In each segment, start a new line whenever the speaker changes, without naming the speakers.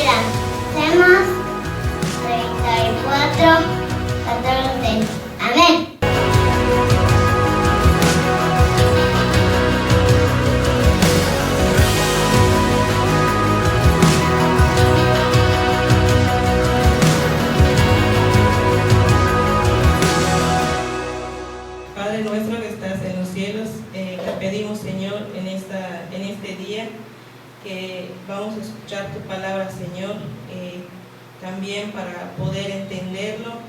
Lancemos 34, 14. Amén.
Padre nuestro que estás en los cielos, te pedimos, Señor, en este día que vamos a escuchar tu palabra, Señor, también para poder entenderlo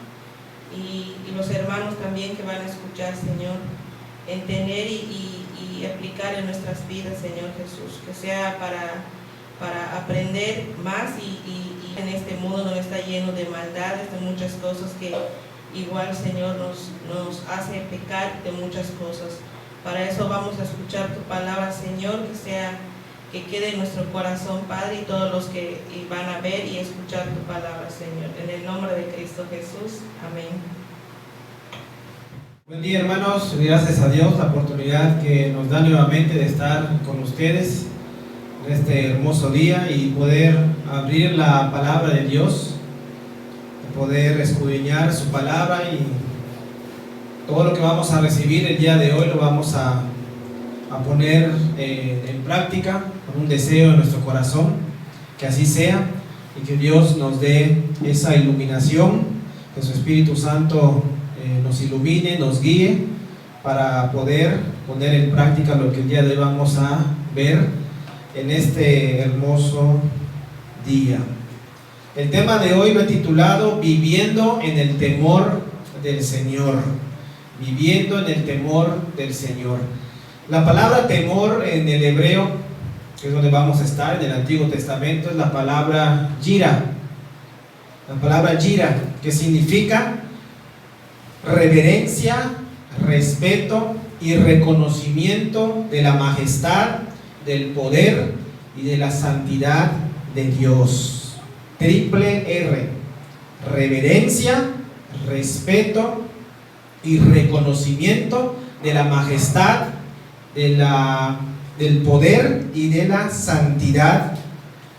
y los hermanos también que van a escuchar, Señor, entender y aplicar en nuestras vidas, Señor Jesús, que sea para aprender más y en este mundo donde está lleno de maldades, de muchas cosas que igual, Señor, nos hace pecar de muchas cosas. Para eso vamos a escuchar tu palabra, Señor, que quede en nuestro corazón, Padre, y todos los que van a ver y escuchar tu palabra, Señor. En el nombre de Cristo Jesús. Amén.
Buen día, hermanos. Gracias a Dios la oportunidad que nos da nuevamente de estar con ustedes en este hermoso día y poder abrir la palabra de Dios, poder escudriñar su palabra, y todo lo que vamos a recibir el día de hoy lo vamos a poner en práctica con un deseo en nuestro corazón, que así sea, y que Dios nos dé esa iluminación, que su Espíritu Santo nos ilumine, nos guíe para poder poner en práctica lo que el día de hoy vamos a ver en este hermoso día. El tema de hoy lo he titulado Viviendo en el temor del Señor. Viviendo en el temor del Señor. La palabra temor en el hebreo, que es donde vamos a estar en el Antiguo Testamento, es la palabra yira. La palabra yira, que significa reverencia, respeto y reconocimiento de la majestad, del poder y de la santidad de Dios. Triple R: reverencia, respeto y reconocimiento de la majestad, del poder y de la santidad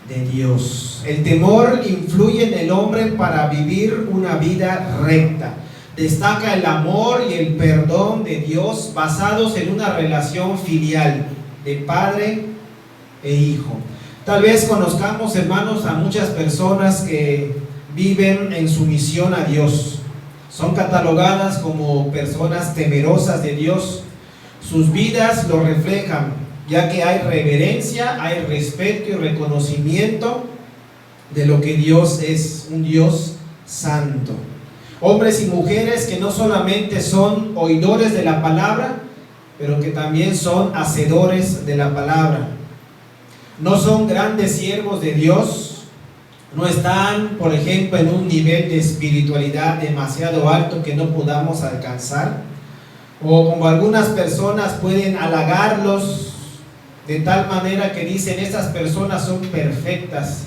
de Dios. El temor influye en el hombre para vivir una vida recta. Destaca el amor y el perdón de Dios basados en una relación filial de padre e hijo. Tal vez conozcamos, hermanos, a muchas personas que viven en sumisión a Dios. Son catalogadas como personas temerosas de Dios. Sus vidas lo reflejan, ya que hay reverencia, hay respeto y reconocimiento de lo que Dios es, un Dios santo. Hombres y mujeres que no solamente son oidores de la palabra, pero que también son hacedores de la palabra. No son grandes siervos de Dios, no están, por ejemplo, en un nivel de espiritualidad demasiado alto que no podamos alcanzar, o como algunas personas pueden halagarlos de tal manera que dicen: estas personas son perfectas,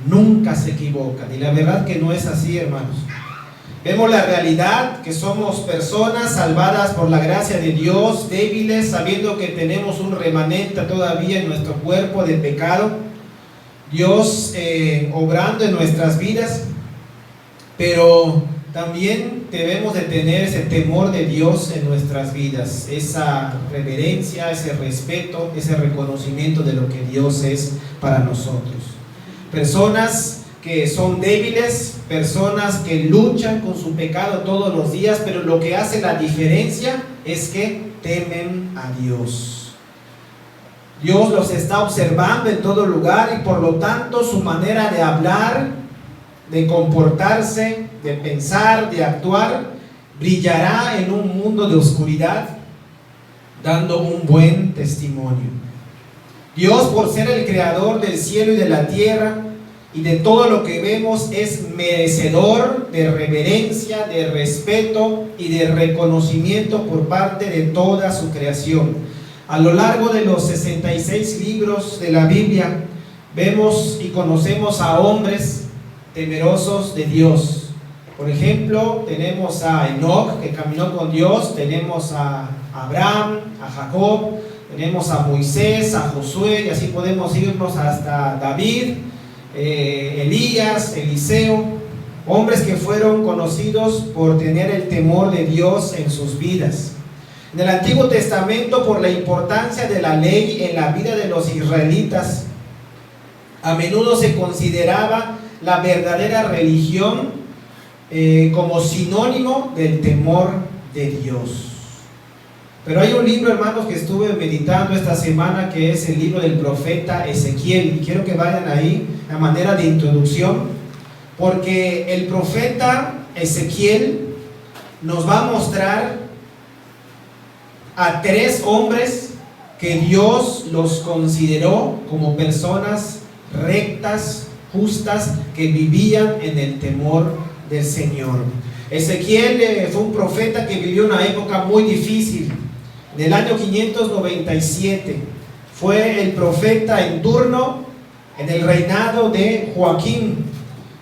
nunca se equivocan. Y la verdad que no es así, hermanos. Vemos la realidad, que somos personas salvadas por la gracia de Dios, débiles, sabiendo que tenemos un remanente todavía en nuestro cuerpo de pecado. Dios obrando en nuestras vidas, pero también debemos de tener ese temor de Dios en nuestras vidas, esa reverencia, ese respeto, ese reconocimiento de lo que Dios es para nosotros. Personas que son débiles, personas que luchan con su pecado todos los días, pero lo que hace la diferencia es que temen a Dios. Dios los está observando en todo lugar y por lo tanto su manera de hablar, de comportarse, de pensar, de actuar, brillará en un mundo de oscuridad, dando un buen testimonio. Dios, por ser el creador del cielo y de la tierra y de todo lo que vemos, es merecedor de reverencia, de respeto y de reconocimiento por parte de toda su creación. A lo largo de los 66 libros de la Biblia, vemos y conocemos a hombres temerosos de Dios. Por ejemplo, tenemos a Enoc, que caminó con Dios, tenemos a Abraham, a Jacob, tenemos a Moisés, a Josué, y así podemos irnos hasta David, Elías, Eliseo, hombres que fueron conocidos por tener el temor de Dios en sus vidas. En el Antiguo Testamento, por la importancia de la ley en la vida de los israelitas, a menudo se consideraba la verdadera religión como sinónimo del temor de Dios. Pero hay un libro, hermanos, que estuve meditando esta semana, que es el libro del profeta Ezequiel, y quiero que vayan ahí a manera de introducción, porque el profeta Ezequiel nos va a mostrar a 3 hombres que Dios los consideró como personas rectas, justas, que vivían en el temor del Señor. Ezequiel fue un profeta que vivió una época muy difícil. En el año 597 fue el profeta en turno en el reinado de Joaquín.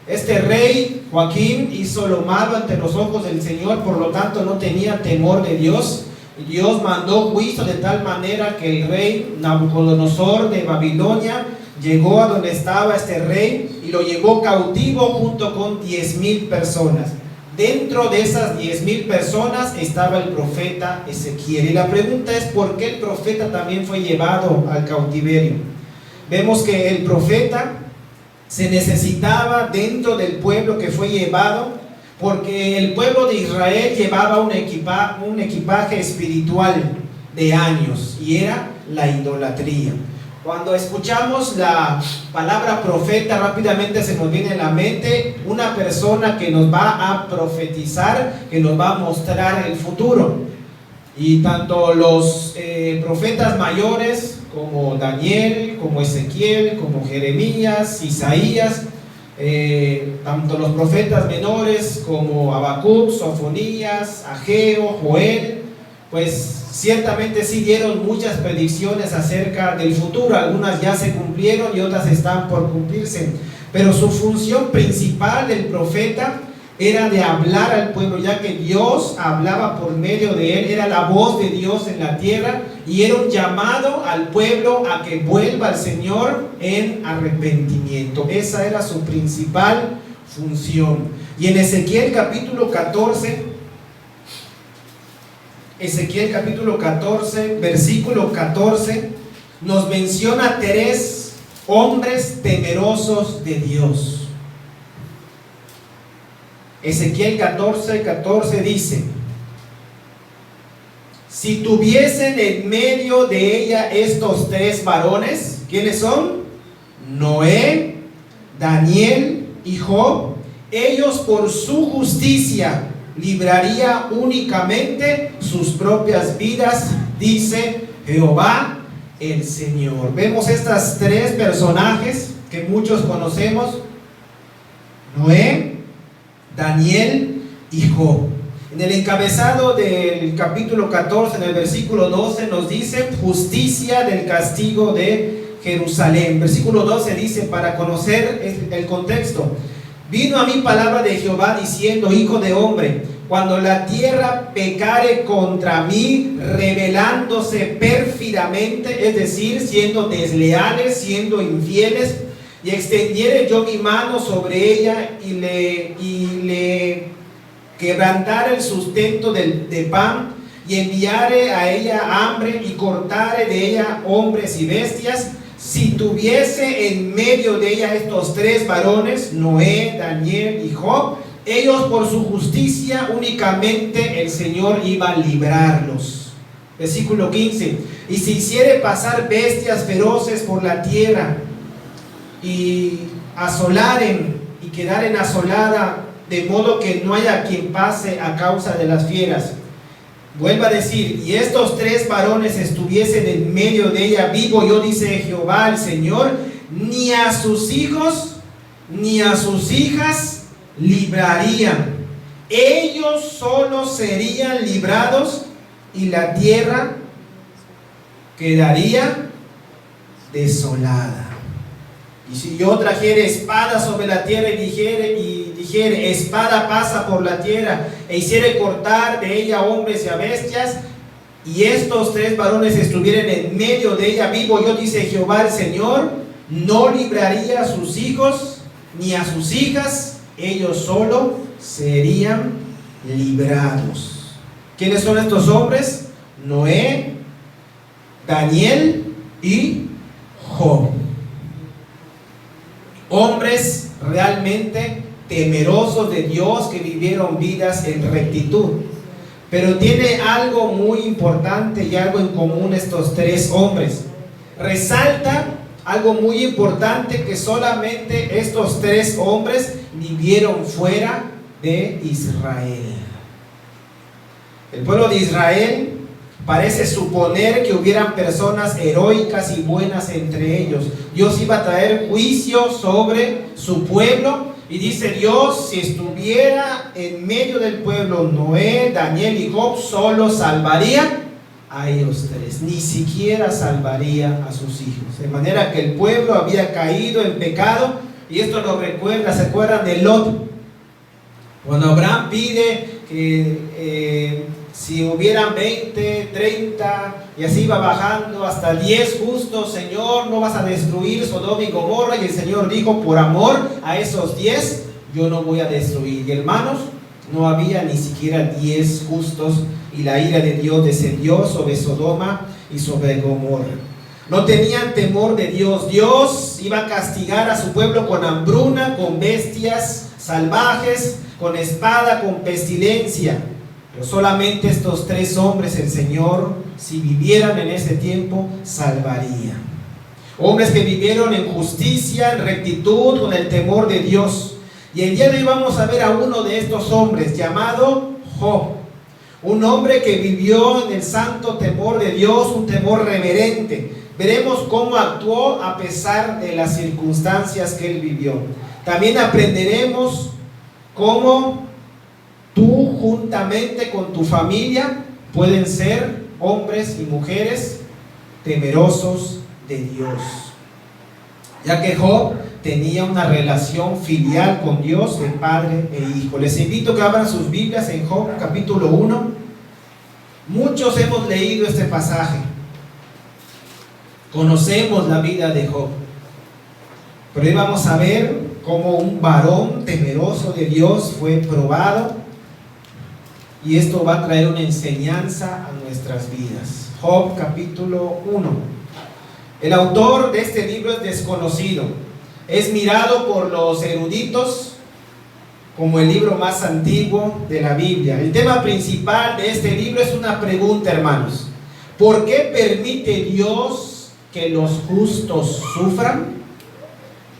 Este rey Joaquín hizo lo malo ante los ojos del Señor, por lo tanto no tenía temor de Dios. Dios mandó juicio de tal manera que el rey Nabucodonosor de Babilonia llegó a donde estaba este rey y lo llevó cautivo junto con 10,000 personas. Dentro de esas 10,000 personas estaba el profeta Ezequiel. Y la pregunta es: ¿por qué el profeta también fue llevado al cautiverio? Vemos que el profeta se necesitaba dentro del pueblo que fue llevado, porque el pueblo de Israel llevaba un equipaje espiritual de años, y era la idolatría. Cuando escuchamos la palabra profeta, rápidamente se nos viene a la mente una persona que nos va a profetizar, que nos va a mostrar el futuro. Y tanto los profetas mayores como Daniel, como Ezequiel, como Jeremías, Isaías, tanto los profetas menores como Habacuc, Sofonías, Ageo, Joel, pues ciertamente sí dieron muchas predicciones acerca del futuro. Algunas ya se cumplieron y otras están por cumplirse, pero su función principal del profeta era de hablar al pueblo, ya que Dios hablaba por medio de él, era la voz de Dios en la tierra, y era un llamado al pueblo a que vuelva al Señor en arrepentimiento. Esa era su principal función. Y en Ezequiel capítulo 14, versículo 14, nos menciona 3 hombres temerosos de Dios. Ezequiel 14 dice: si tuviesen en medio de ella estos 3 varones, ¿quiénes son? Noé, Daniel y Job, ellos por su justicia libraría únicamente sus propias vidas, dice Jehová el Señor. Vemos estas 3 personajes que muchos conocemos: Noé, Daniel y Job. En el encabezado del capítulo 14, en el versículo 12, nos dice justicia del castigo de Jerusalén. Versículo 12 dice, para conocer el contexto: vino a mí palabra de Jehová diciendo: hijo de hombre, cuando la tierra pecare contra mí, rebelándose pérfidamente, es decir, siendo desleales, siendo infieles, y extendiere yo mi mano sobre ella y le quebrantare el sustento de pan, y enviare a ella hambre y cortare de ella hombres y bestias, si tuviese en medio de ella estos 3 varones, Noé, Daniel y Job, ellos por su justicia únicamente el Señor iba a librarlos. Versículo 15: y si hiciere pasar bestias feroces por la tierra, y asolaren y quedaren asolada, de modo que no haya quien pase a causa de las fieras. Vuelva a decir: y estos 3 varones estuviesen en medio de ella, vivo yo, dice Jehová el Señor, ni a sus hijos ni a sus hijas librarían. Ellos solo serían librados, y la tierra quedaría desolada. Y si yo trajere espada sobre la tierra y dijere, espada pasa por la tierra, e hiciere cortar de ella hombres y a bestias, y estos 3 varones estuvieran en medio de ella, vivo yo, dice Jehová el Señor, no libraría a sus hijos ni a sus hijas, ellos solo serían librados. ¿Quiénes son estos hombres? Noé, Daniel y Job. Hombres realmente temerosos de Dios que vivieron vidas en rectitud. Pero tiene algo muy importante y algo en común estos tres hombres. Resalta algo muy importante, que solamente estos tres hombres vivieron fuera de Israel. El pueblo de Israel parece suponer que hubieran personas heroicas y buenas entre ellos. Dios iba a traer juicio sobre su pueblo. Y dice Dios, si estuviera en medio del pueblo Noé, Daniel y Job, solo salvaría a ellos tres, ni siquiera salvaría a sus hijos. De manera que el pueblo había caído en pecado. Y esto nos recuerda, ¿se acuerdan de Lot? Cuando Abraham pide que si hubieran 20, 30 y así va bajando hasta 10 justos, Señor, no vas a destruir Sodoma y Gomorra. Y el Señor dijo, por amor a esos 10 yo no voy a destruir. Y hermanos, no había ni siquiera 10 justos, y la ira de Dios descendió sobre Sodoma y sobre Gomorra. No tenían temor de Dios. Dios iba a castigar a su pueblo con hambruna, con bestias salvajes, con espada, con pestilencia. Pero solamente estos tres hombres el Señor, si vivieran en ese tiempo, salvaría. Hombres que vivieron en justicia, en rectitud, con el temor de Dios. Y el día de hoy vamos a ver a uno de estos hombres llamado Job. Un hombre que vivió en el santo temor de Dios, un temor reverente. Veremos cómo actuó a pesar de las circunstancias que él vivió. También aprenderemos cómo tú, juntamente con tu familia, pueden ser hombres y mujeres temerosos de Dios. Ya que Job tenía una relación filial con Dios de padre e hijo. Les invito a que abran sus Biblias en Job capítulo 1. Muchos hemos leído este pasaje. Conocemos la vida de Job. Pero hoy vamos a ver cómo un varón temeroso de Dios fue probado. Y esto va a traer una enseñanza a nuestras vidas. Job capítulo 1. El autor de este libro es desconocido. Es mirado por los eruditos como el libro más antiguo de la Biblia. El tema principal de este libro es una pregunta, hermanos. ¿Por qué permite Dios que los justos sufran?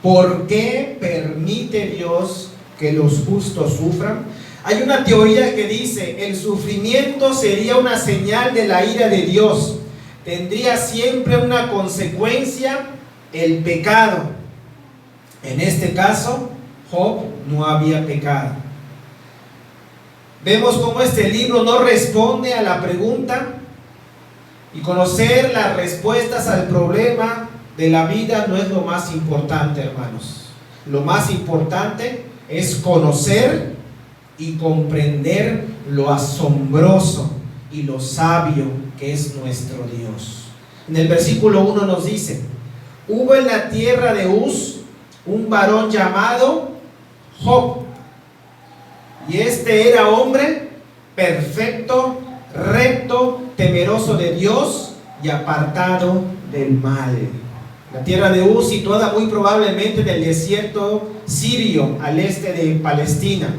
¿Por qué permite Dios que los justos sufran? Hay una teoría que dice, el sufrimiento sería una señal de la ira de Dios. Tendría siempre una consecuencia, el pecado. En este caso, Job no había pecado. Vemos cómo este libro no responde a la pregunta, y conocer las respuestas al problema de la vida no es lo más importante, hermanos. Lo más importante es conocer y comprender lo asombroso y lo sabio que es nuestro Dios. En el versículo 1 nos dice: hubo en la tierra de Uz un varón llamado Job, y este era hombre perfecto, recto, temeroso de Dios y apartado del mal. La tierra de Uz, situada muy probablemente en el desierto sirio, al este de Palestina.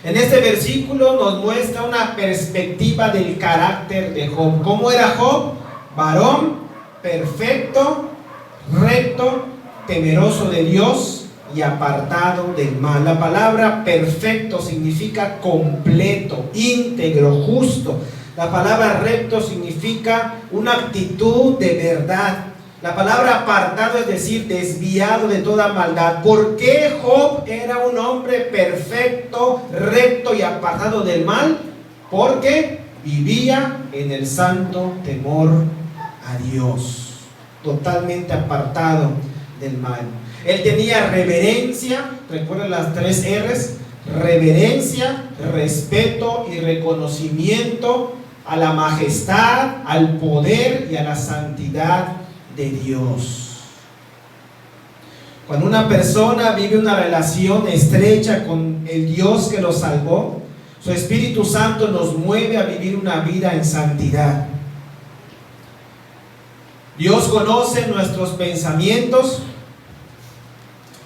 En este versículo nos muestra una perspectiva del carácter de Job. ¿Cómo era Job? Varón perfecto, recto, temeroso de Dios y apartado del mal. La palabra perfecto significa completo, íntegro, justo. La palabra recto significa una actitud de verdad. La palabra apartado es decir, desviado de toda maldad. ¿Por qué Job era un hombre perfecto, recto y apartado del mal? Porque vivía en el santo temor a Dios, totalmente apartado del mal. Él tenía reverencia, recuerden las 3 R's: reverencia, respeto y reconocimiento a la majestad, al poder y a la santidad de Dios. Cuando una persona vive una relación estrecha con el Dios que lo salvó, su Espíritu Santo nos mueve a vivir una vida en santidad. Dios conoce nuestros pensamientos,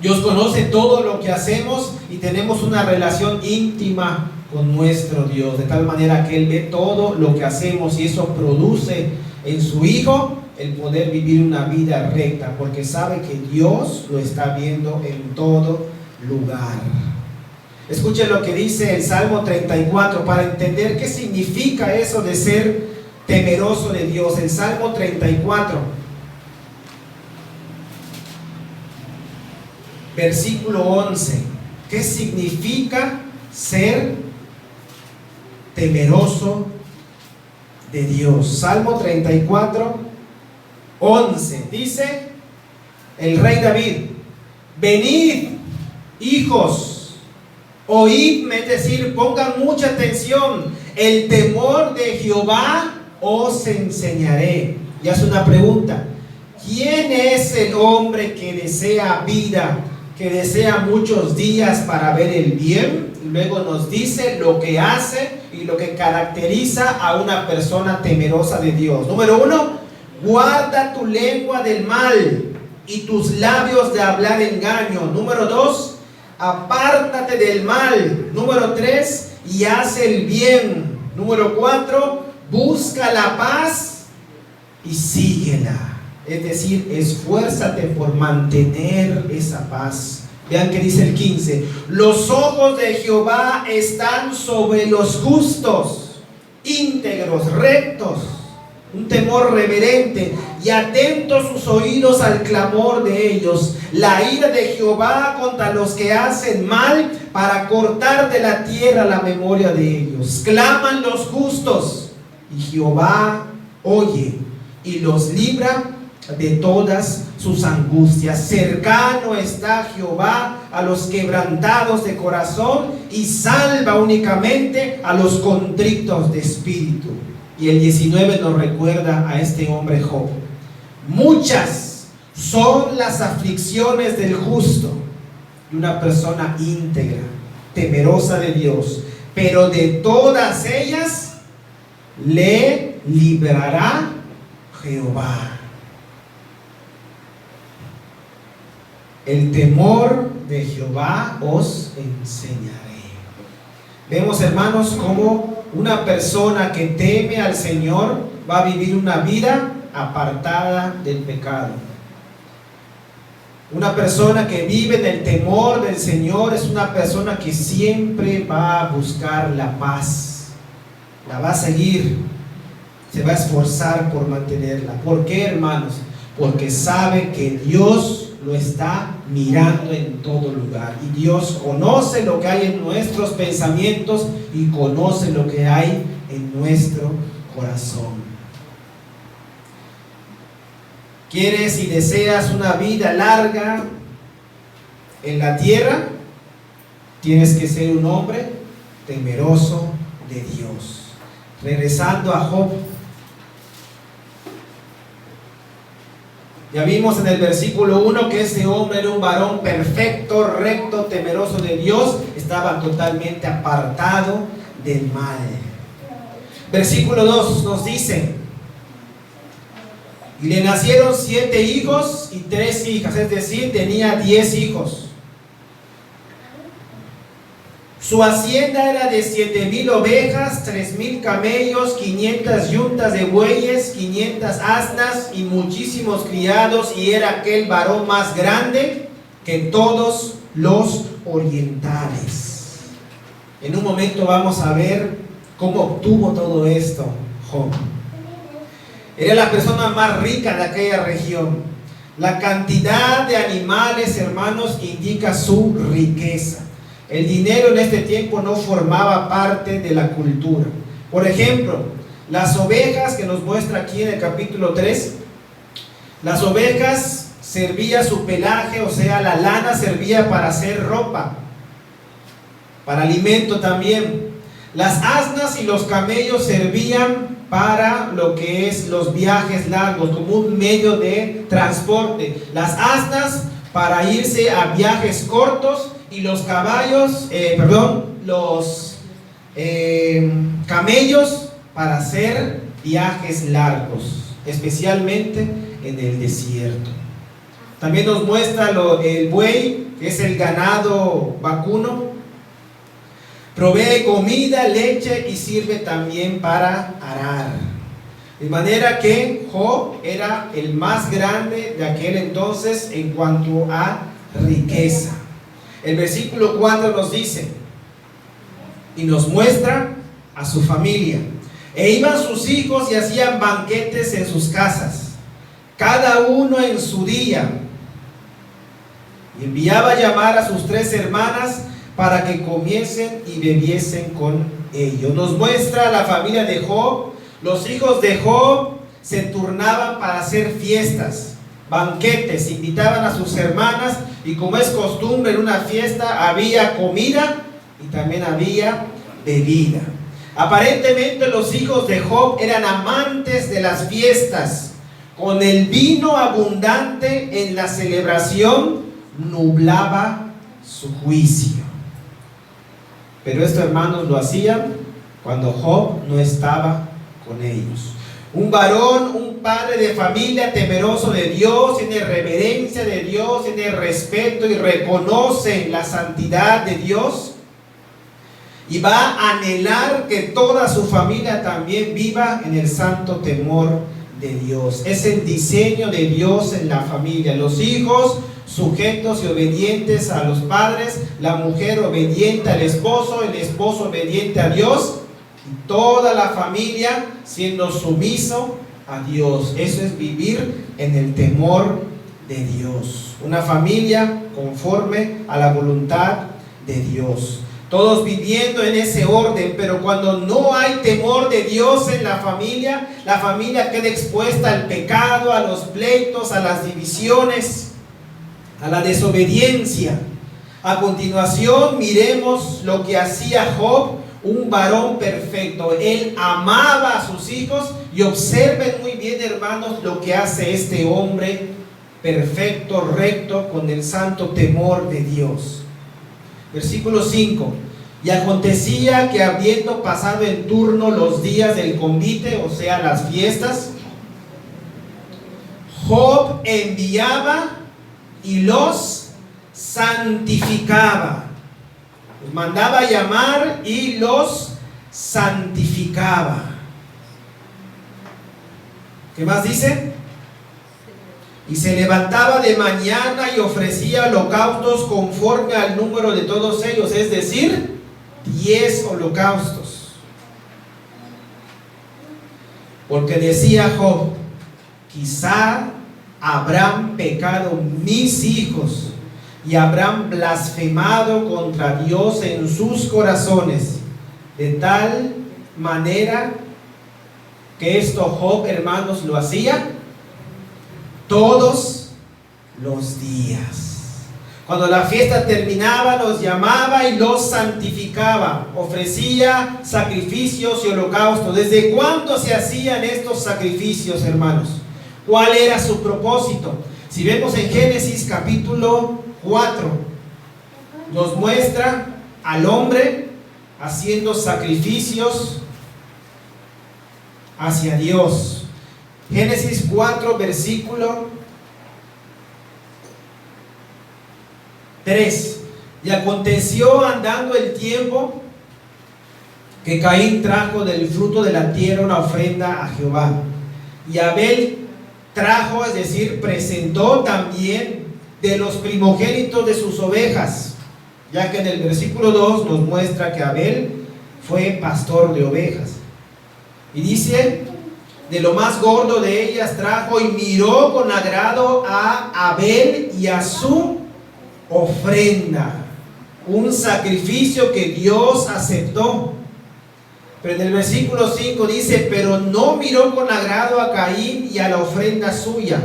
Dios conoce todo lo que hacemos y tenemos una relación íntima con nuestro Dios, de tal manera que Él ve todo lo que hacemos y eso produce en su Hijo el poder vivir una vida recta, porque sabe que Dios lo está viendo en todo lugar. Escuchen lo que dice el Salmo 34 para entender qué significa eso de ser temeroso de Dios. El Salmo 34, versículo 11. ¿Qué significa ser temeroso de Dios? Salmo 34, 11. Dice el rey David: venid, hijos, oídme, es decir, pongan mucha atención. El temor de Jehová os enseñaré. Y hace una pregunta: ¿quién es el hombre que desea vida, que desea muchos días para ver el bien? Luego nos dice lo que hace y lo que caracteriza a una persona temerosa de Dios. Número 1, guarda tu lengua del mal y tus labios de hablar engaño. Número 2, apártate del mal. Número 3, y haz el bien. Número 4, busca la paz y síguela. Es decir, esfuérzate por mantener esa paz. Vean que dice el 15: los ojos de Jehová están sobre los justos, íntegros, rectos. Un temor reverente, y atentos sus oídos al clamor de ellos. La ira de Jehová contra los que hacen mal, para cortar de la tierra la memoria de ellos. Claman los justos, y Jehová oye y los libra de todas sus angustias. Cercano está Jehová a los quebrantados de corazón, y salva únicamente a los contritos de espíritu. Y el 19 nos recuerda a este hombre Job: muchas son las aflicciones del justo, y una persona íntegra, temerosa de Dios, pero de todas ellas le librará Jehová. El temor de Jehová os enseñaré. Vemos, hermanos, cómo una persona que teme al Señor va a vivir una vida apartada del pecado. Una persona que vive en el temor del Señor es una persona que siempre va a buscar la paz, la va a seguir, se va a esforzar por mantenerla. ¿Por qué, hermanos? Porque sabe que Dios lo está mirando en todo lugar, y Dios conoce lo que hay en nuestros pensamientos y conoce lo que hay en nuestro corazón. ¿Quieres y deseas una vida larga en la tierra? Tienes que ser un hombre temeroso de Dios. Regresando a Job, ya vimos en el versículo 1 que este hombre era un varón perfecto, recto, temeroso de Dios. Estaba totalmente apartado del mal. Versículo 2 nos dice: y le nacieron 7 hijos y 3 hijas, es decir, tenía 10 hijos. Su hacienda era de 7,000 ovejas, 3,000 camellos, 500 yuntas de bueyes, 500 asnas y muchísimos criados, y era aquel varón más grande que todos los orientales. En un momento vamos a ver cómo obtuvo todo esto Job. Era la persona más rica de aquella región. La cantidad de animales, hermanos, indica su riqueza. El dinero en este tiempo no formaba parte de la cultura. Por ejemplo, las ovejas que nos muestra aquí en el capítulo 3, las ovejas servía su pelaje, o sea, la lana servía para hacer ropa, para alimento también. Las asnas y los camellos servían para lo que es los viajes largos, como un medio de transporte. Las asnas para irse a viajes cortos y los camellos para hacer viajes largos, especialmente en el desierto. También nos muestra el buey, que es el ganado vacuno. Provee comida, leche y sirve también para arar. De manera que Job era el más grande de aquel entonces en cuanto a riqueza. El versículo 4 nos dice y nos muestra a su familia. E iban sus hijos y hacían banquetes en sus casas, cada uno en su día. Y enviaba a llamar a sus 3 hermanas para que comiesen y bebiesen con ellos. Nos muestra la familia de Job. Los hijos de Job se turnaban para hacer fiestas, banquetes, invitaban a sus hermanas, y como es costumbre en una fiesta había comida y también había bebida. Aparentemente los hijos de Job eran amantes de las fiestas. Con el vino abundante en la celebración nublaba su juicio. Pero esto, hermanos, lo hacían cuando Job no estaba con ellos. Un varón, un padre de familia temeroso de Dios, tiene reverencia de Dios, tiene respeto y reconoce la santidad de Dios, y va a anhelar que toda su familia también viva en el santo temor de Dios. Es el diseño de Dios en la familia. Los hijos sujetos y obedientes a los padres, la mujer obediente al esposo, el esposo obediente a Dios, y toda la familia siendo sumiso a Dios. Eso es vivir en el temor de Dios. Una familia conforme a la voluntad de Dios. Todos viviendo en ese orden. Pero cuando no hay temor de Dios en la familia queda expuesta al pecado, a los pleitos, a las divisiones, a la desobediencia. A continuación miremos lo que hacía Job, un varón perfecto. Él amaba a sus hijos, y observen muy bien, hermanos, lo que hace este hombre perfecto, recto, con el santo temor de Dios. Versículo 5. Y acontecía que habiendo pasado en turno los días del convite, o sea, las fiestas, Job enviaba y los santificaba. Los mandaba llamar y los santificaba. ¿Qué más dice? Y se levantaba de mañana y ofrecía holocaustos conforme al número de todos ellos, es decir, 10 holocaustos. Porque decía Job: quizá habrán pecado mis hijos y habrán blasfemado contra Dios en sus corazones, de tal manera que esto Job, hermanos, lo hacía todos los días. Cuando la fiesta terminaba, los llamaba y los santificaba. Ofrecía sacrificios y holocaustos. ¿Desde cuándo se hacían estos sacrificios, hermanos? ¿Cuál era su propósito? Si vemos en Génesis capítulo 4, nos muestra al hombre haciendo sacrificios hacia Dios. Génesis 4, versículo 3. Y aconteció andando el tiempo que Caín trajo del fruto de la tierra una ofrenda a Jehová. Y Abel trajo, es decir, presentó también de los primogénitos de sus ovejas, ya que en el versículo 2 nos muestra que Abel fue pastor de ovejas. Y dice: de lo más gordo de ellas trajo, y miró con agrado a Abel y a su ofrenda, un sacrificio que Dios aceptó. Pero en el versículo 5 dice: pero no miró con agrado a Caín y a la ofrenda suya.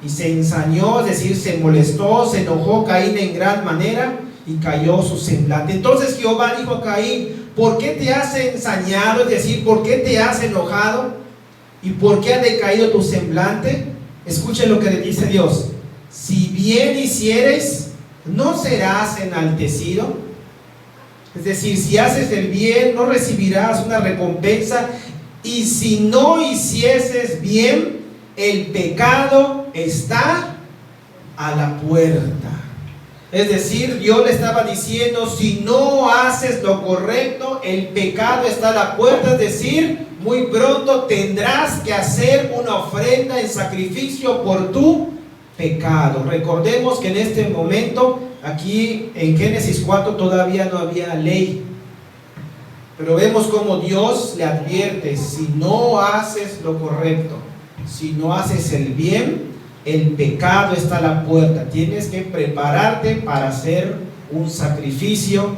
Y se ensañó, es decir, se molestó, se enojó Caín en gran manera, y cayó su semblante. Entonces Jehová dijo a Caín: ¿por qué te has ensañado? Es decir, ¿por qué te has enojado? ¿Y por qué ha decaído tu semblante? Escuchen lo que le dice Dios: si bien hicieres, ¿no serás enaltecido? Es decir, si haces el bien, no recibirás una recompensa, y si no hicieses bien, el pecado está a la puerta. Es decir, Dios le estaba diciendo, si no haces lo correcto, el pecado está a la puerta. Es decir, muy pronto tendrás que hacer una ofrenda en sacrificio por tu pecado. Recordemos que en este momento, aquí en Génesis 4 todavía no había ley, pero vemos como Dios le advierte, si no haces lo correcto, si no haces el bien, el pecado está a la puerta. Tienes que prepararte para hacer un sacrificio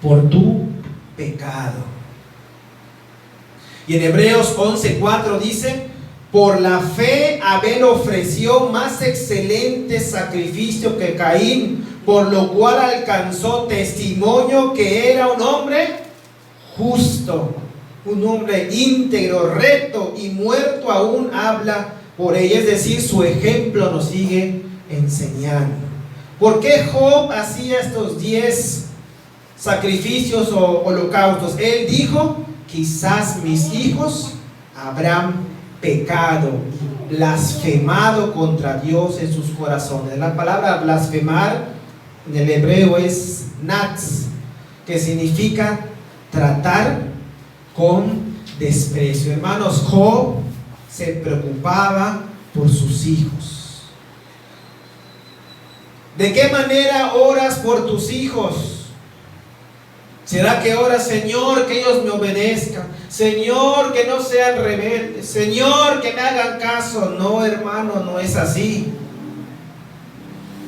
por tu pecado. Y en Hebreos 11:4 dice, por la fe Abel ofreció más excelente sacrificio que Caín, por lo cual alcanzó testimonio que era un hombre justo, un hombre íntegro, recto, y muerto aún habla por ella. Es decir, su ejemplo nos sigue enseñando. ¿Por qué Job hacía estos 10 sacrificios o holocaustos? Él dijo, quizás mis hijos habrán pecado y blasfemado contra Dios en sus corazones. La palabra blasfemar en el hebreo es natz, que significa tratar con desprecio. Hermanos, Job se preocupaba por sus hijos. ¿De qué manera oras por tus hijos? ¿Será que oras, Señor, que ellos me obedezcan? Señor, que no sean rebeldes. Señor, que me hagan caso. No, hermano, no es así.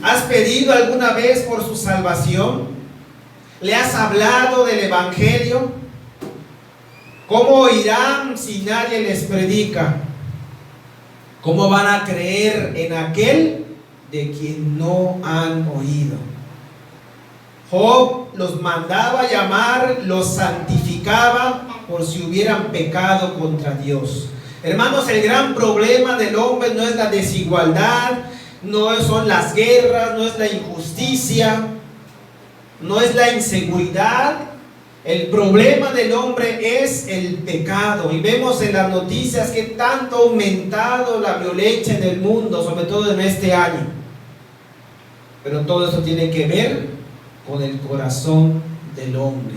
¿Has pedido alguna vez por su salvación? ¿Le has hablado del evangelio? ¿Cómo oirán si nadie les predica? ¿Cómo van a creer en aquel de quien no han oído? Job los mandaba llamar, los santificaba por si hubieran pecado contra Dios. Hermanos, el gran problema del hombre no es la desigualdad, no son las guerras, no es la injusticia, no es la inseguridad. El problema del hombre es el pecado. Y vemos en las noticias que tanto ha aumentado la violencia en el mundo, sobre todo en este año. Pero todo eso tiene que ver con el corazón del hombre,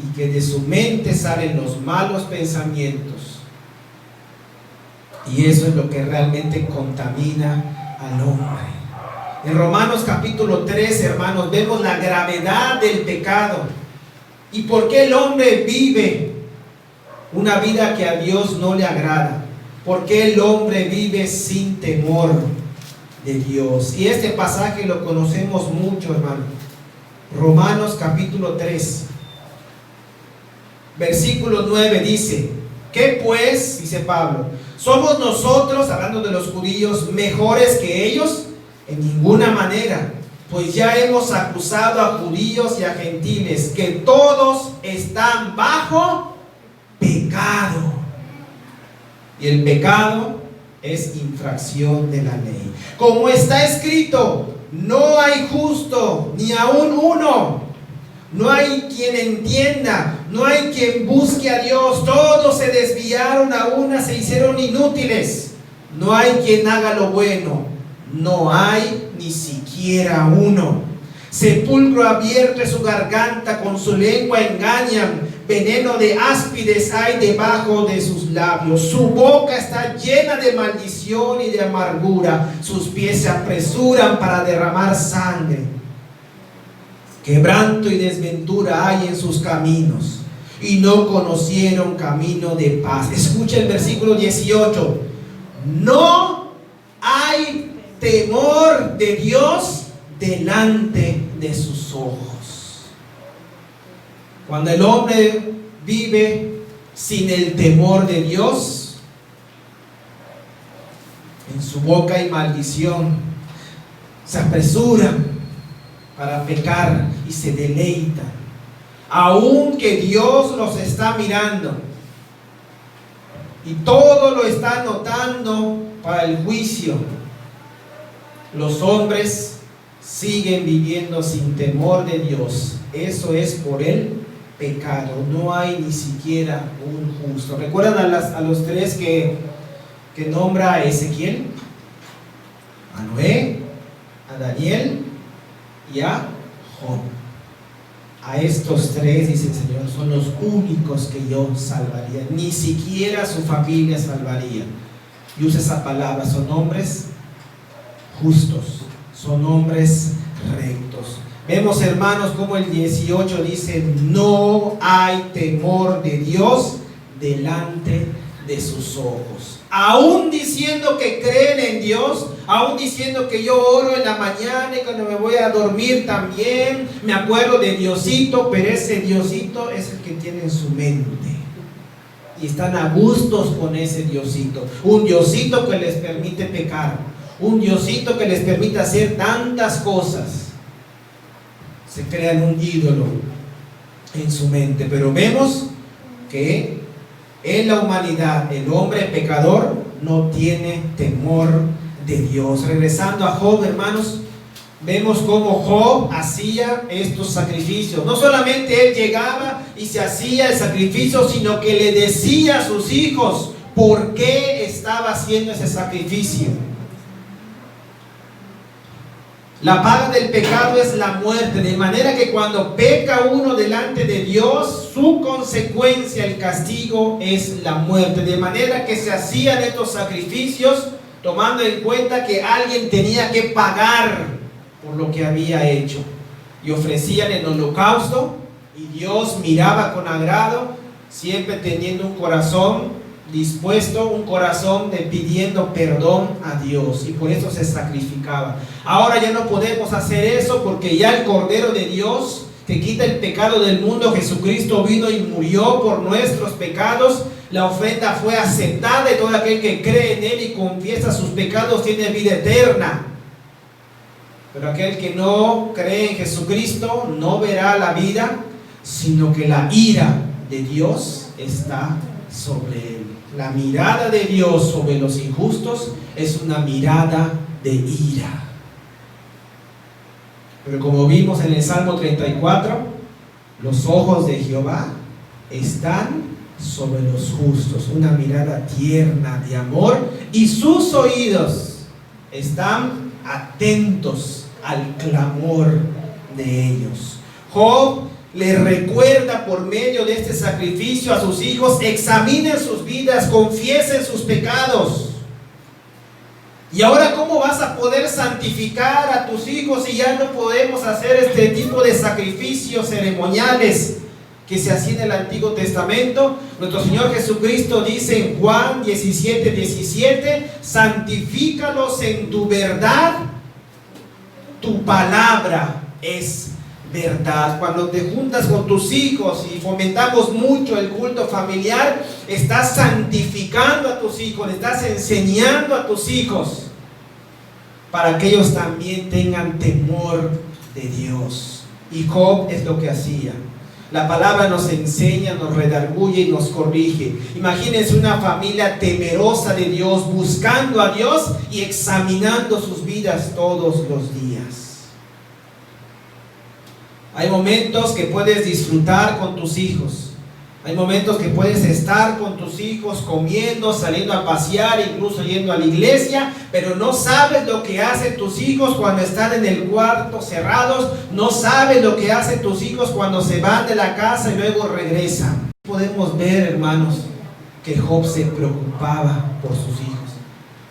y que de su mente salen los malos pensamientos, y eso es lo que realmente contamina al hombre. En Romanos capítulo 3, hermanos, vemos la gravedad del pecado y por qué el hombre vive una vida que a Dios no le agrada, por qué el hombre vive sin temor de Dios. Y este pasaje lo conocemos mucho, hermano. Romanos capítulo 3, versículo 9 dice, ¿qué pues? Dice Pablo, ¿somos nosotros, hablando de los judíos, mejores que ellos? En ninguna manera, pues ya hemos acusado a judíos y a gentiles que todos están bajo pecado. Y el pecado es infracción de la ley. Como está escrito, no hay justo, ni aun uno. No hay quien entienda, no hay quien busque a Dios. Todos se desviaron, a una se hicieron inútiles. No hay quien haga lo bueno, no hay ni siquiera uno. Sepulcro abierto es su garganta, con su lengua engañan. Veneno de áspides hay debajo de sus labios. Su boca está llena de maldición y de amargura. Sus pies se apresuran para derramar sangre. Quebranto y desventura hay en sus caminos, y no conocieron camino de paz. Escucha el versículo 18. No hay temor de Dios delante de sus ojos. Cuando el hombre vive sin el temor de Dios, en su boca hay maldición. Se apresuran para pecar y se deleitan, aunque Dios los está mirando y todo lo está anotando para el juicio. los hombres siguen viviendo sin temor de Dios. Eso es por el pecado. No hay ni siquiera un justo. ¿Recuerdan a los tres que nombra a Ezequiel? A Noé, a Daniel y a Job. A estos tres, dice el Señor, son los únicos que yo salvaría. Ni siquiera su familia salvaría. Y usa esa palabra, son hombres justos, son hombres rectos. Vemos, hermanos, como el 18 dice: no hay temor de Dios delante de sus ojos. Aún diciendo que creen en Dios, aún diciendo que yo oro en la mañana y cuando me voy a dormir también me acuerdo de Diosito, pero ese Diosito es el que tiene en su mente. Y están a gustos con ese Diosito. Un Diosito que les permite pecar. Un Diosito que les permite hacer tantas cosas. Se crean un ídolo en su mente. Pero vemos que en la humanidad el hombre pecador no tiene temor de Dios. Regresando a Job, hermanos, vemos cómo Job hacía estos sacrificios. No solamente él llegaba y se hacía el sacrificio, sino que le decía a sus hijos por qué estaba haciendo ese sacrificio. La paga del pecado es la muerte, de manera que cuando peca uno delante de Dios, su consecuencia, el castigo, es la muerte. De manera que se hacían estos sacrificios tomando en cuenta que alguien tenía que pagar por lo que había hecho. Y ofrecían el holocausto y Dios miraba con agrado, siempre teniendo un corazón dispuesto, un corazón pidiendo perdón a Dios, y por eso se sacrificaba. Ahora ya no podemos hacer eso, porque ya el Cordero de Dios que quita el pecado del mundo, Jesucristo, vino y murió por nuestros pecados. La ofrenda fue aceptada y todo aquel que cree en Él y confiesa sus pecados tiene vida eterna. Pero aquel que no cree en Jesucristo no verá la vida, sino que la ira de Dios está sobre él. La mirada de Dios sobre los injustos es una mirada de ira. Pero como vimos en el Salmo 34, los ojos de Jehová están sobre los justos, una mirada tierna de amor, y sus oídos están atentos al clamor de ellos. Job le recuerda por medio de este sacrificio a sus hijos: examinen sus vidas, confiesen sus pecados. Y ahora, ¿cómo vas a poder santificar a tus hijos si ya no podemos hacer este tipo de sacrificios ceremoniales que se hacía en el Antiguo Testamento? Nuestro Señor Jesucristo dice en Juan 17:17: santifícalos en tu verdad, tu palabra es verdad. Cuando te juntas con tus hijos y fomentamos mucho el culto familiar, estás santificando a tus hijos, estás enseñando a tus hijos para que ellos también tengan temor de Dios. Y Job es lo que hacía. La palabra nos enseña, nos redarguye y nos corrige. Imagínense una familia temerosa de Dios, buscando a Dios y examinando sus vidas todos los días. Hay momentos que puedes disfrutar con tus hijos. Hay momentos que puedes estar con tus hijos comiendo, saliendo a pasear, incluso yendo a la iglesia, pero no sabes lo que hacen tus hijos cuando están en el cuarto cerrados. No sabes lo que hacen tus hijos cuando se van de la casa y luego regresan. Podemos ver, hermanos, que Job se preocupaba por sus hijos.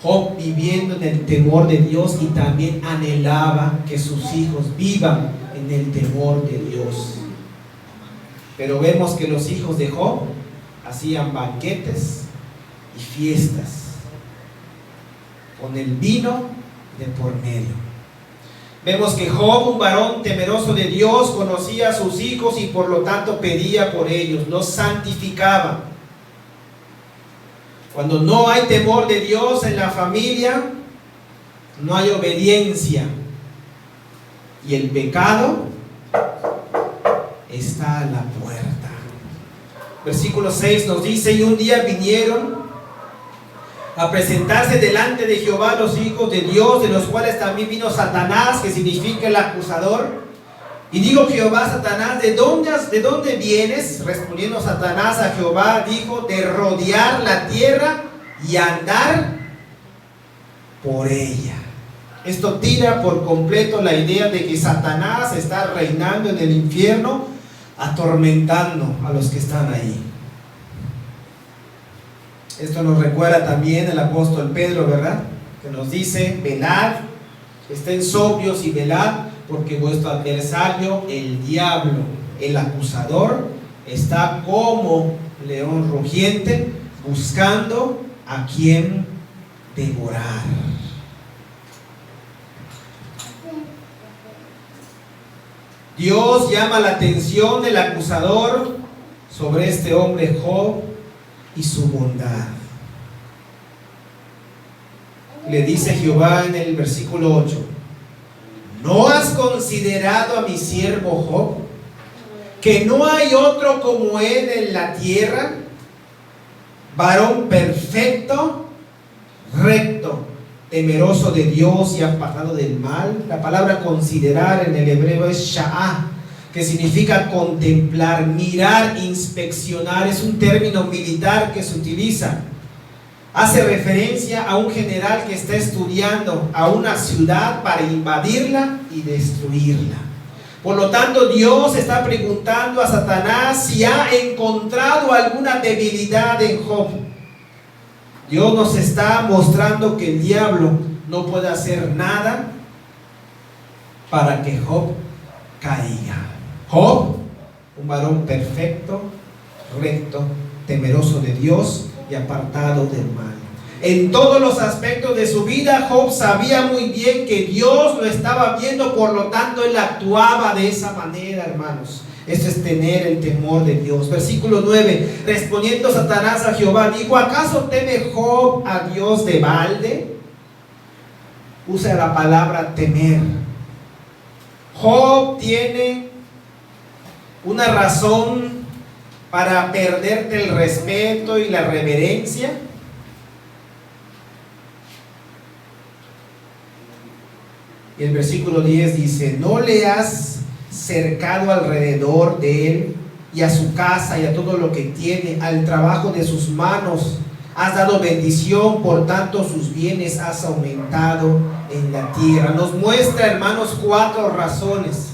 Job viviendo en el temor de Dios, y también anhelaba que sus hijos vivan en el temor de Dios. Pero vemos que los hijos de Job hacían banquetes y fiestas con el vino de por medio. Vemos que Job, un varón temeroso de Dios, conocía a sus hijos y por lo tanto pedía por ellos, los santificaba. Cuando no hay temor de Dios en la familia, no hay obediencia. Y el pecado está a la puerta. Versículo 6 nos dice: y un día vinieron a presentarse delante de Jehová los hijos de Dios, de los cuales también vino Satanás, que significa el acusador. Y dijo Jehová a Satanás, ¿de dónde vienes? Respondiendo Satanás a Jehová, dijo, de rodear la tierra y andar por ella. Esto tira por completo la idea de que Satanás está reinando en el infierno, atormentando a los que están ahí. Esto nos recuerda también el apóstol Pedro, ¿verdad? Que nos dice, velad, estén sobrios y velad, porque vuestro adversario, el diablo, el acusador, está como león rugiente, buscando a quien devorar. Dios llama la atención del acusador sobre este hombre Job y su bondad. Le dice Jehová en el versículo 8, ¿no has considerado a mi siervo Job, que no hay otro como él en la tierra, varón perfecto, recto, temeroso de Dios y apartado del mal? La palabra considerar en el hebreo es sha'ah, que significa contemplar, mirar, inspeccionar. Es un término militar que se utiliza. Hace referencia a un general que está estudiando a una ciudad para invadirla y destruirla. Por lo tanto, Dios está preguntando a Satanás si ha encontrado alguna debilidad en Job. Dios nos está mostrando que el diablo no puede hacer nada para que Job caiga. Job, un varón perfecto, recto, temeroso de Dios y apartado del mal. En todos los aspectos de su vida, Job sabía muy bien que Dios lo estaba viendo, por lo tanto él actuaba de esa manera, hermanos. Esto es tener el temor de Dios. Versículo 9, respondiendo Satanás a Jehová, dijo, ¿acaso teme Job a Dios de balde? Usa la palabra temer. Job tiene una razón para perderte el respeto y la reverencia. Y el versículo 10 dice, ¿no le has cercado alrededor de él y a su casa y a todo lo que tiene, al trabajo de sus manos? Has dado bendición, por tanto sus bienes has aumentado en la tierra. Nos muestra, hermanos, 4 razones.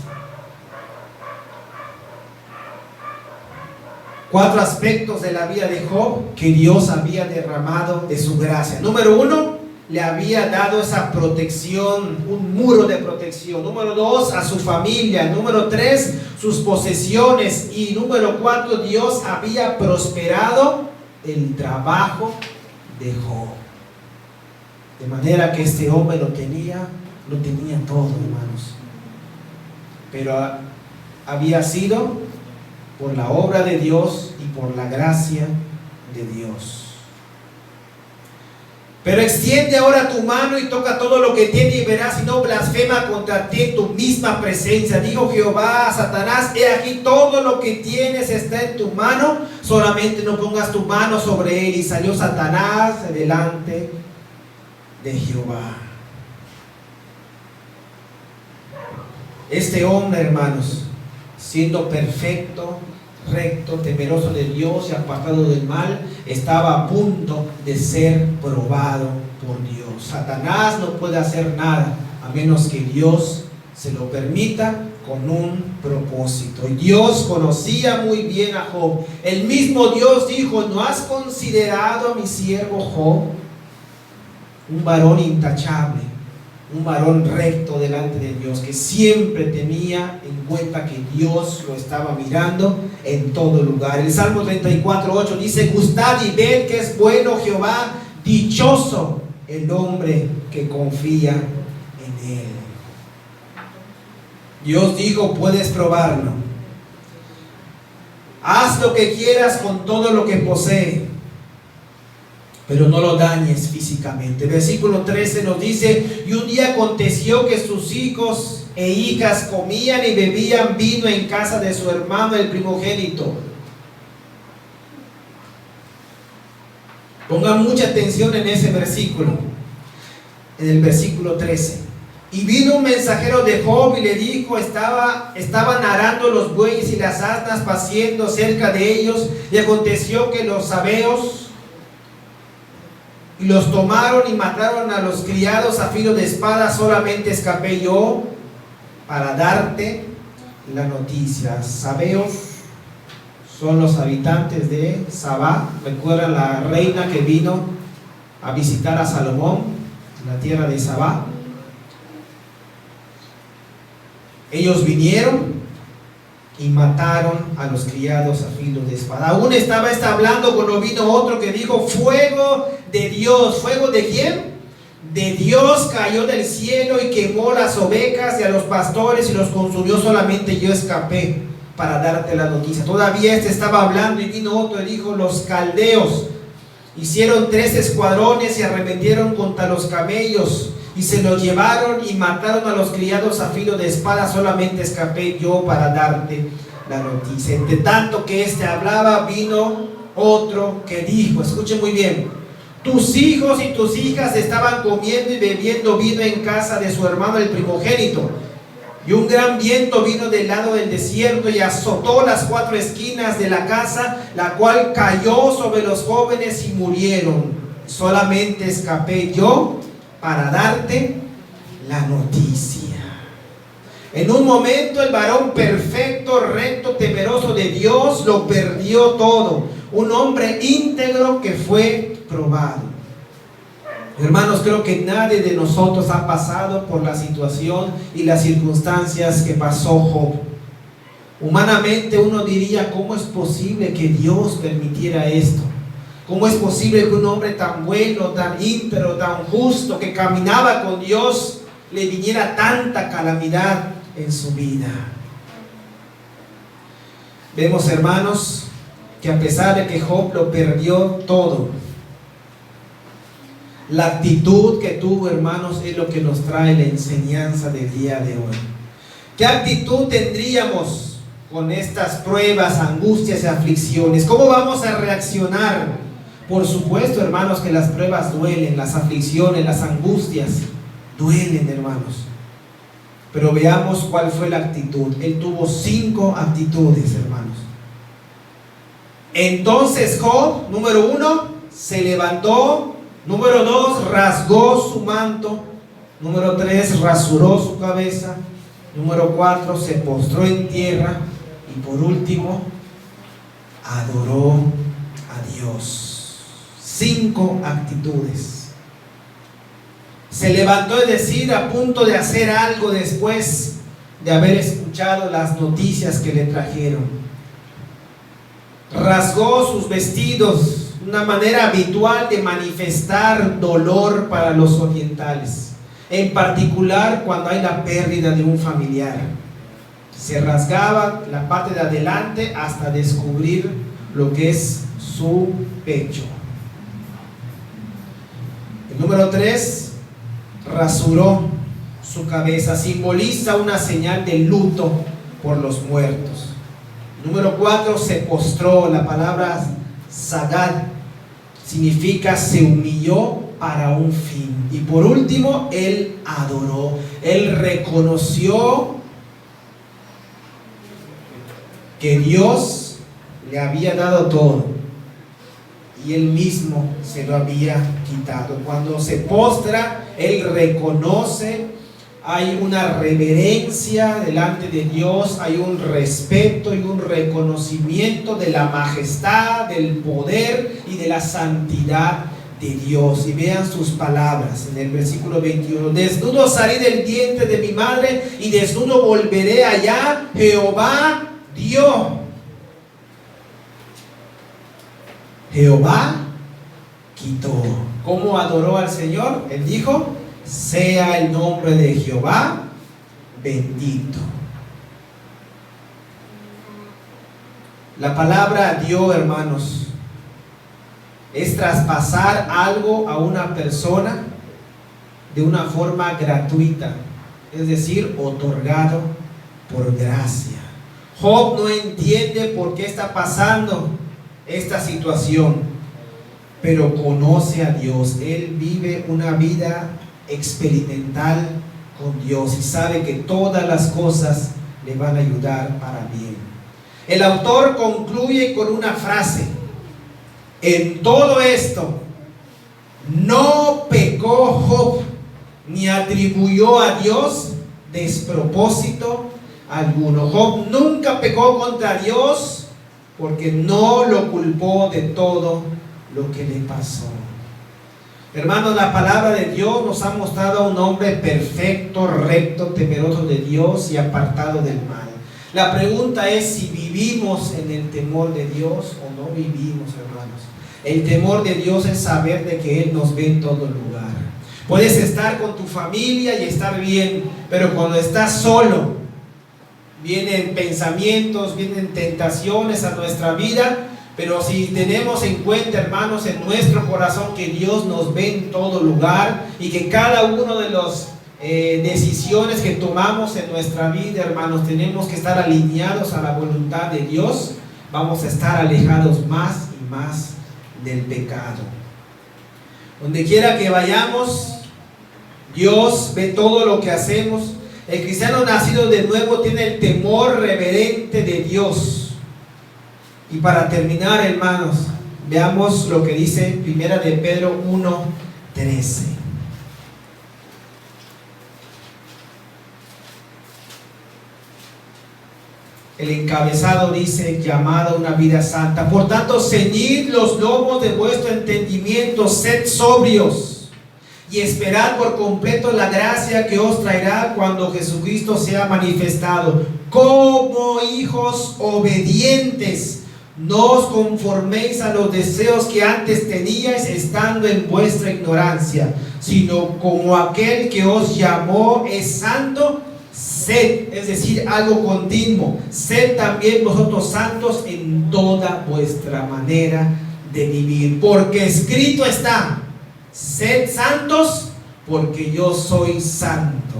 4 aspectos de la vida de Job que Dios había derramado de su gracia. Número 1, le había dado esa protección, un muro de protección. Número 2, a su familia. Número 3, sus posesiones. Y número 4, Dios había prosperado el trabajo de Job. De manera que este hombre lo tenía todo, hermanos. Pero había sido por la obra de Dios y por la gracia de Dios. Pero extiende ahora tu mano y toca todo lo que tiene y verás si no blasfema contra ti en tu misma presencia. Dijo Jehová a Satanás, he aquí todo lo que tienes está en tu mano, solamente no pongas tu mano sobre él. Y salió Satanás delante de Jehová. Este hombre, hermanos, siendo perfecto, recto, temeroso de Dios y apartado del mal, estaba a punto de ser probado por Dios. Satanás no puede hacer nada a menos que Dios se lo permita con un propósito. Y Dios conocía muy bien a Job. El mismo Dios dijo, ¿no has considerado a mi siervo Job? Un varón intachable, un varón recto delante de Dios, que siempre tenía en cuenta que Dios lo estaba mirando en todo lugar. El Salmo 34:8 dice, gustad y ved que es bueno Jehová, dichoso el hombre que confía en él. Dios dijo, puedes probarlo. Haz lo que quieras con todo lo que posee, pero no lo dañes físicamente. Versículo 13 nos dice, y un día aconteció que sus hijos e hijas comían y bebían vino en casa de su hermano el primogénito. Pongan mucha atención en ese versículo, en el versículo 13. Y vino un mensajero de Job y le dijo, estaban arando los bueyes y las asnas paciendo cerca de ellos, y aconteció que los sabeos los tomaron y mataron a los criados a filo de espada. Solamente escapé yo para darte la noticia. Sabeos son los habitantes de Sabá. Recuerdan la reina que vino a visitar a Salomón en la tierra de Sabá. Ellos vinieron y mataron a los criados a filo de espada. Aún estaba hablando cuando vino otro que dijo, fuego de Dios. ¿Fuego de quién? De Dios cayó del cielo y quemó las ovejas y a los pastores y los consumió. Solamente yo escapé para darte la noticia. Todavía estaba hablando y vino otro y dijo, los caldeos hicieron 3 escuadrones y arremetieron contra los camellos y se los llevaron y mataron a los criados a filo de espada. Solamente escapé yo para darte la noticia. Entre tanto que hablaba, vino otro que dijo, escuchen muy bien, tus hijos y tus hijas estaban comiendo y bebiendo vino en casa de su hermano el primogénito, y un gran viento vino del lado del desierto y azotó las 4 esquinas de la casa, la cual cayó sobre los jóvenes y murieron. Solamente escapé yo para darte la noticia. En un momento el varón perfecto, recto, temeroso de Dios, lo perdió todo. Un hombre íntegro que fue probado. Hermanos, creo que nadie de nosotros ha pasado por la situación y las circunstancias que pasó Job. Humanamente uno diría, ¿cómo es posible que Dios permitiera esto? ¿Cómo es posible que un hombre tan bueno, tan íntegro, tan justo, que caminaba con Dios, le viniera tanta calamidad en su vida? Vemos, hermanos, que a pesar de que Job lo perdió todo, la actitud que tuvo, hermanos, es lo que nos trae la enseñanza del día de hoy. ¿Qué actitud tendríamos con estas pruebas, angustias y aflicciones? ¿Cómo vamos a reaccionar? Por supuesto, hermanos, que las pruebas duelen, las aflicciones, las angustias duelen, hermanos. Pero veamos cuál fue la actitud. Él tuvo 5 actitudes, hermanos. Entonces Job, número 1, se levantó. Número 2, rasgó su manto. Número 3, rasuró su cabeza. Número 4, se postró en tierra. Y por último, adoró a Dios. 5 actitudes. Se levantó, es decir, a punto de hacer algo después de haber escuchado las noticias que le trajeron. Rasgó sus vestidos, una manera habitual de manifestar dolor para los orientales, en particular cuando hay la pérdida de un familiar. Se rasgaba la parte de adelante hasta descubrir lo que es su pecho. El número 3, rasuró su cabeza, simboliza una señal de luto por los muertos. Número 4, se postró. La palabra sagad significa se humilló para un fin. Y por último, él adoró. Él reconoció que Dios le había dado todo y él mismo se lo había quitado. Cuando se postra, él reconoce, hay una reverencia delante de Dios, hay un respeto y un reconocimiento de la majestad, del poder y de la santidad de Dios. Y vean sus palabras en el versículo 21. Desnudo salí del vientre de mi madre y desnudo volveré allá. Jehová dio, Jehová quitó. ¿Cómo adoró al Señor? Él dijo, sea el nombre de Jehová bendito. La palabra dio, hermanos, es traspasar algo a una persona de una forma gratuita, es decir, otorgado por gracia. Job no entiende por qué está pasando esta situación. pero conoce a Dios. Él vive una vida experimental con Dios y sabe que todas las cosas le van a ayudar para bien. El autor concluye con una frase: en todo esto no pecó Job, ni atribuyó a Dios despropósito alguno. Job nunca pecó contra Dios porque no lo culpó de todo lo que le pasó. Hermanos, la palabra de Dios nos ha mostrado a un hombre perfecto, recto, temeroso de Dios y apartado del mal. La pregunta es si vivimos en el temor de Dios o no vivimos, hermanos. El temor de Dios es saber de que Él nos ve en todo lugar. Puedes estar con tu familia y estar bien, pero cuando estás solo, vienen pensamientos, vienen tentaciones a nuestra vida. Pero si tenemos en cuenta, hermanos, en nuestro corazón que Dios nos ve en todo lugar y que cada uno de las decisiones que tomamos en nuestra vida, hermanos, tenemos que estar alineados a la voluntad de Dios, vamos a estar alejados más y más del pecado. Donde quiera que vayamos, Dios ve todo lo que hacemos. El cristiano nacido de nuevo tiene el temor reverente de Dios. Y para terminar, hermanos, veamos lo que dice Primera de Pedro 1:13. El encabezado dice: llamado a una vida santa. Por tanto, ceñid los lomos de vuestro entendimiento, sed sobrios y esperad por completo la gracia que os traerá cuando Jesucristo sea manifestado. Como hijos obedientes, no os conforméis a los deseos que antes teníais estando en vuestra ignorancia, sino como aquel que os llamó es santo, sed, es decir, algo continuo, sed también vosotros santos en toda vuestra manera de vivir, porque escrito está: sed santos porque yo soy santo,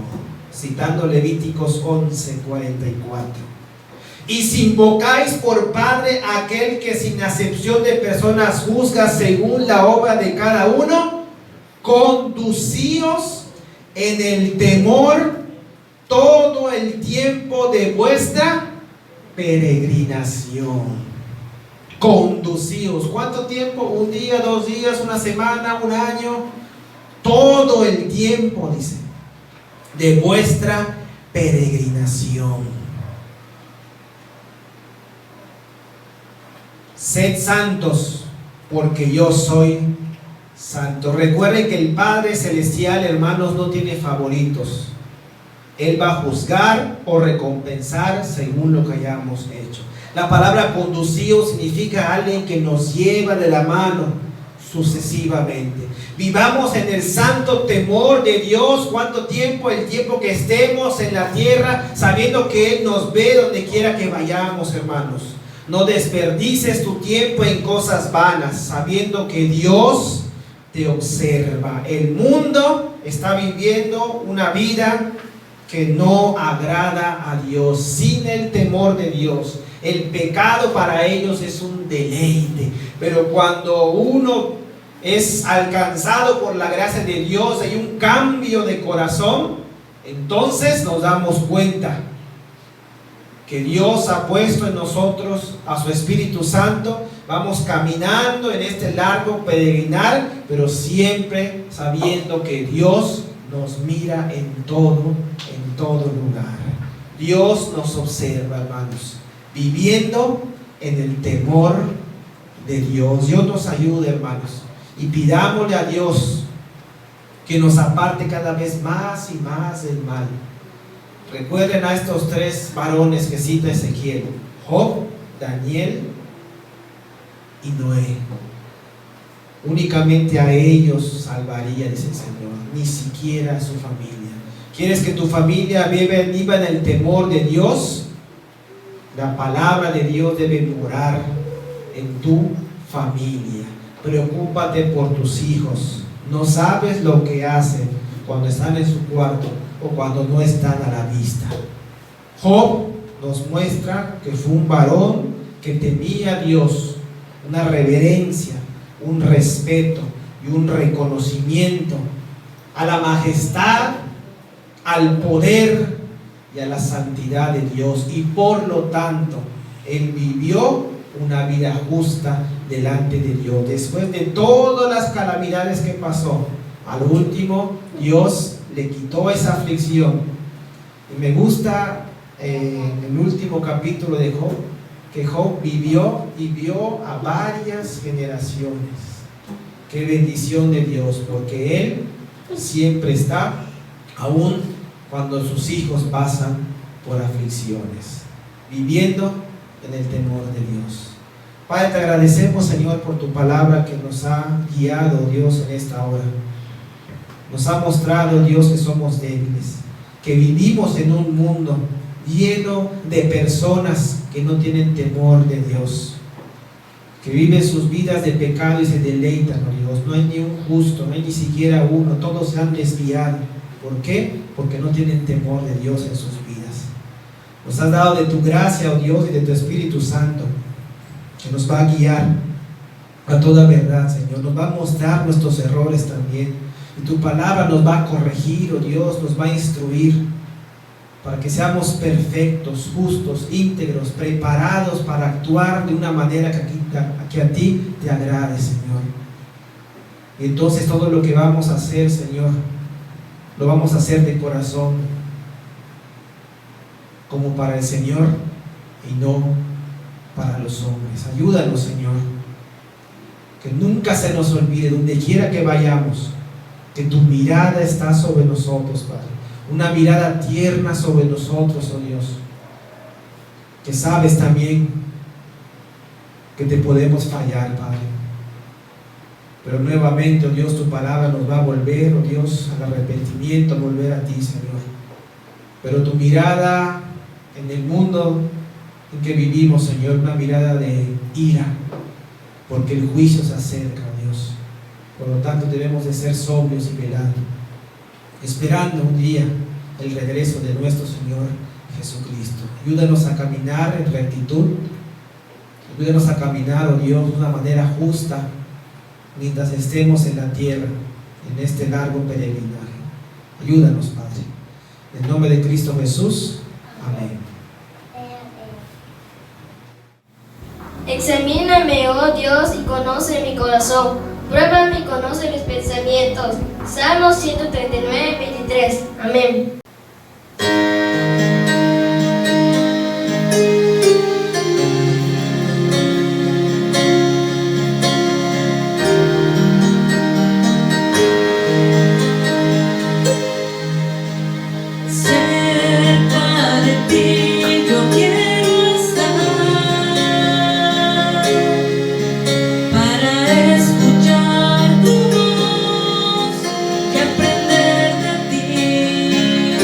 citando Levíticos 11:44. Y si invocáis por Padre a aquel que sin acepción de personas juzga según la obra de cada uno, conducíos en el temor todo el tiempo de vuestra peregrinación. Conducíos. ¿Cuánto tiempo? ¿Un día, 2 días, una semana, un año? Todo el tiempo, dice, de vuestra peregrinación. Sed santos, porque yo soy santo. Recuerden que el Padre Celestial, hermanos, no tiene favoritos. Él va a juzgar o recompensar según lo que hayamos hecho. La palabra conducido significa alguien que nos lleva de la mano sucesivamente. Vivamos en el santo temor de Dios. ¿Cuánto tiempo? El tiempo que estemos en la tierra, sabiendo que Él nos ve donde quiera que vayamos, hermanos. No desperdices tu tiempo en cosas vanas, sabiendo que Dios te observa. El mundo está viviendo una vida que no agrada a Dios, sin el temor de Dios. El pecado para ellos es un deleite, pero cuando uno es alcanzado por la gracia de Dios, hay un cambio de corazón, entonces nos damos cuenta que Dios ha puesto en nosotros a su Espíritu Santo. Vamos caminando en este largo peregrinar, pero siempre sabiendo que Dios nos mira en todo lugar. Dios nos observa, hermanos, viviendo en el temor de Dios. Dios nos ayude, hermanos, y pidámosle a Dios que nos aparte cada vez más y más del mal. Recuerden a estos 3 varones que cita Ezequiel: Job, Daniel y Noé. Únicamente a ellos salvaría, dice el Señor, ni siquiera a su familia. ¿Quieres que tu familia viva en el temor de Dios? La palabra de Dios debe morar en tu familia. Preocúpate por tus hijos. No sabes lo que hacen cuando están en su cuarto o cuando no están a la vista. Job nos muestra que fue un varón que temía a Dios, una reverencia, un respeto y un reconocimiento a la majestad, al poder y a la santidad de Dios, y por lo tanto él vivió una vida justa delante de Dios. Después de todas las calamidades que pasó, al último Dios le quitó esa aflicción. Y me gusta en el último capítulo de Job, que Job vivió y vio a varias generaciones. Qué bendición de Dios, porque él siempre está, aún cuando sus hijos pasan por aflicciones, viviendo en el temor de Dios. Padre, te agradecemos, Señor, por tu palabra que nos ha guiado, Dios, en esta hora. Nos ha mostrado, Dios, que somos débiles, que vivimos en un mundo lleno de personas que no tienen temor de Dios, que viven sus vidas de pecado y se deleitan, oh Dios. No hay ni un justo, no hay ni siquiera uno, todos se han desviado. ¿Por qué? Porque no tienen temor de Dios en sus vidas. Nos has dado de tu gracia, oh Dios, y de tu Espíritu Santo, que nos va a guiar a toda verdad, Señor. Nos va a mostrar nuestros errores también, y tu palabra nos va a corregir, oh Dios, nos va a instruir, para que seamos perfectos, justos, íntegros, preparados para actuar de una manera que a ti te agrade, Señor. Y entonces todo lo que vamos a hacer, Señor, lo vamos a hacer de corazón, como para el Señor y no para los hombres. Ayúdanos, Señor, que nunca se nos olvide, donde quiera que vayamos, que tu mirada está sobre nosotros, Padre. Una mirada tierna sobre nosotros, oh Dios, que sabes también que te podemos fallar, Padre, pero nuevamente, oh Dios, tu palabra nos va a volver, oh Dios, al arrepentimiento, a volver a ti, Señor. Pero tu mirada en el mundo en que vivimos, Señor, una mirada de ira, porque el juicio se acerca, oh Dios. Por lo tanto, debemos de ser sobrios y velando, esperando un día el regreso de nuestro Señor Jesucristo. Ayúdanos a caminar en rectitud, ayúdanos a caminar, oh Dios, de una manera justa, mientras estemos en la tierra, en este largo peregrinaje. Ayúdanos, Padre. En nombre de Cristo Jesús. Amén.
Examíname, oh Dios, y conoce mi corazón. Pruébame y conoce mis pensamientos. Salmos 139, 23. Amén.
Escuchar tu voz y aprender de ti.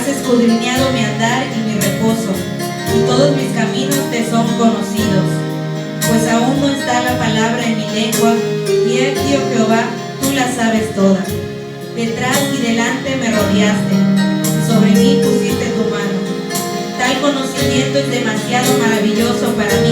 Has escudriñado mi andar y mi reposo, y todos mis caminos te son conocidos. Pues aún no está la palabra en mi lengua, y he aquí, oh Jehová, tú la sabes toda. Detrás y delante me rodeaste, y sobre mí pusiste tu mano. Tal conocimiento es demasiado maravilloso para mí.